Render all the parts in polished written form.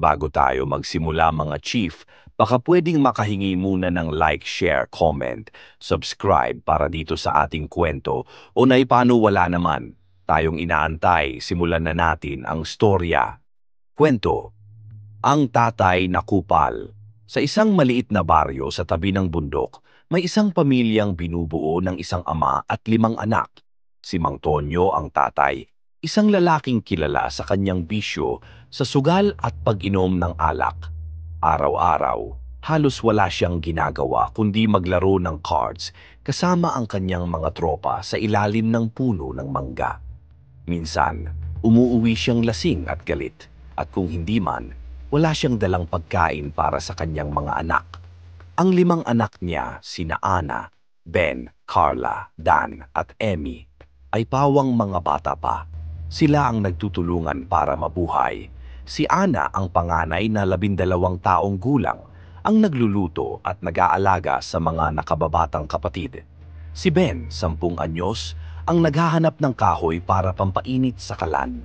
Bago tayo magsimula mga chief, baka pwedeng makahingi muna ng like, share, comment, subscribe para dito sa ating kwento o naipano wala naman. Tayong inaantay, simulan na natin ang storya. Kwento, ang tatay na kupal. Sa isang maliit na baryo sa tabi ng bundok, may isang pamilyang binubuo ng isang ama at 5 anak. Si Mang Tonyo ang tatay, isang lalaking kilala sa kanyang bisyo sa sugal at pag-inom ng alak. Araw-araw, halos wala siyang ginagawa kundi maglaro ng cards kasama ang kanyang mga tropa sa ilalim ng puno ng mangga. Minsan, umuuwi siyang lasing at galit, at kung hindi man, wala siyang dalang pagkain para sa kanyang mga anak. Ang 5 anak niya, sina Ana, Ben, Carla, Dan at Emmy, ay pawang mga bata pa. Sila ang nagtutulungan para mabuhay. Si Ana ang panganay na 12 taong gulang, ang nagluluto at nag-aalaga sa mga nakababatang kapatid. Si Ben, 10 anyos, ang naghahanap ng kahoy para pampainit sa kalan.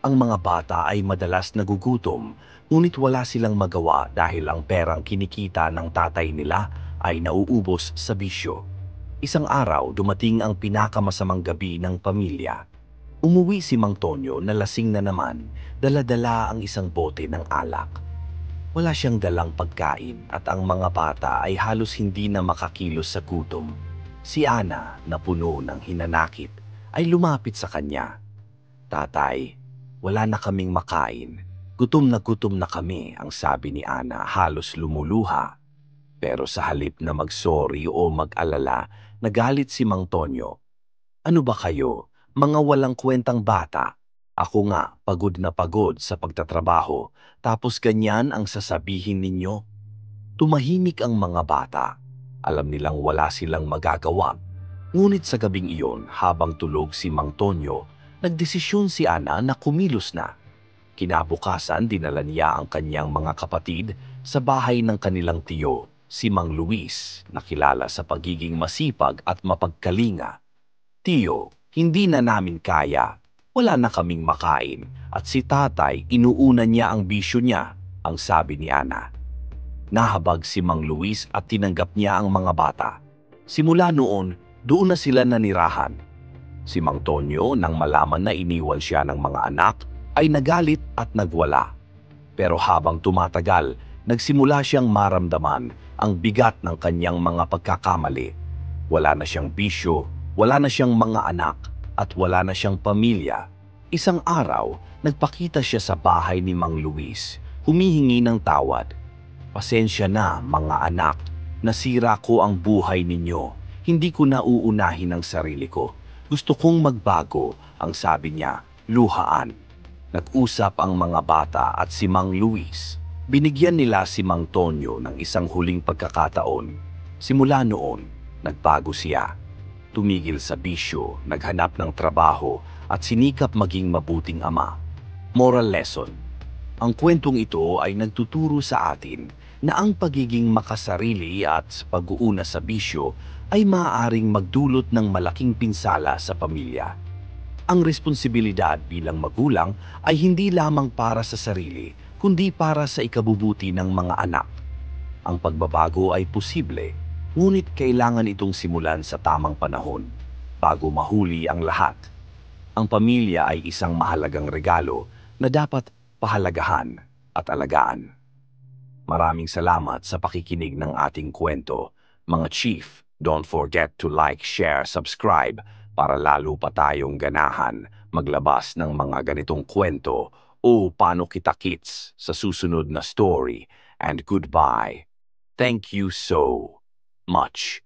Ang mga bata ay madalas nagugutom, ngunit wala silang magawa dahil ang perang kinikita ng tatay nila ay nauubos sa bisyo. Isang araw, dumating ang pinakamasamang gabi ng pamilya. Umuwi si Mang Tonyo na lasing na naman, dala-dala ang isang bote ng alak. Wala siyang dalang pagkain at ang mga bata ay halos hindi na makakilos sa gutom. Si Ana, na puno ng hinanakit, ay lumapit sa kanya. "Tatay, wala na kaming makain. Gutom na kami," ang sabi ni Ana, halos lumuluha. Pero sa halip na mag-sorry o mag-alala, nagalit si Mang Tonyo. "Ano ba kayo? Mga walang kwentang bata. Ako nga, pagod na pagod sa pagtatrabaho, tapos ganyan ang sasabihin ninyo?" Tumahimik ang mga bata. Alam nilang wala silang magagawa. Ngunit sa gabing iyon, habang tulog si Mang Tonyo, nagdesisyon si Ana na kumilos na. Kinabukasan, dinala niya ang kanyang mga kapatid sa bahay ng kanilang tiyo, si Mang Luis, na kilala sa pagiging masipag at mapagkalinga. "Tiyo, hindi na namin kaya. Wala na kaming makain at si tatay inuuna niya ang bisyo niya," ang sabi ni Ana. Nahabag si Mang Luis at tinanggap niya ang mga bata. Simula noon, doon na sila nanirahan. Si Mang Tonyo, nang malaman na iniwan siya ng mga anak, ay nagalit at nagwala. Pero habang tumatagal, nagsimula siyang maramdaman ang bigat ng kanyang mga pagkakamali. Wala na siyang bisyo, wala na siyang mga anak, at wala na siyang pamilya. Isang araw, nagpakita siya sa bahay ni Mang Luis, humihingi ng tawad. "Pasensya na, mga anak. Nasira ko ang buhay ninyo. Hindi ko na uunahin ang sarili ko. Gusto kong magbago," ang sabi niya, luhaan. Nag-usap ang mga bata at si Mang Luis. Binigyan nila si Mang Tonyo ng isang huling pagkakataon. Simula noon, nagbago siya. Tumigil sa bisyo, naghanap ng trabaho at sinikap maging mabuting ama. Moral lesson. Ang kwentong ito ay nagtuturo sa atin na ang pagiging makasarili at pag-uuna sa bisyo ay maaaring magdulot ng malaking pinsala sa pamilya. Ang responsibilidad bilang magulang ay hindi lamang para sa sarili, kundi para sa ikabubuti ng mga anak. Ang pagbabago ay posible, ngunit kailangan itong simulan sa tamang panahon, bago mahuli ang lahat. Ang pamilya ay isang mahalagang regalo na dapat pahalagahan at alagaan. Maraming salamat sa pakikinig ng ating kwento. Mga chief, don't forget to like, share, subscribe para lalo pa tayong ganahan maglabas ng mga ganitong kwento o paano kita kits sa susunod na story. And goodbye. Thank you so much.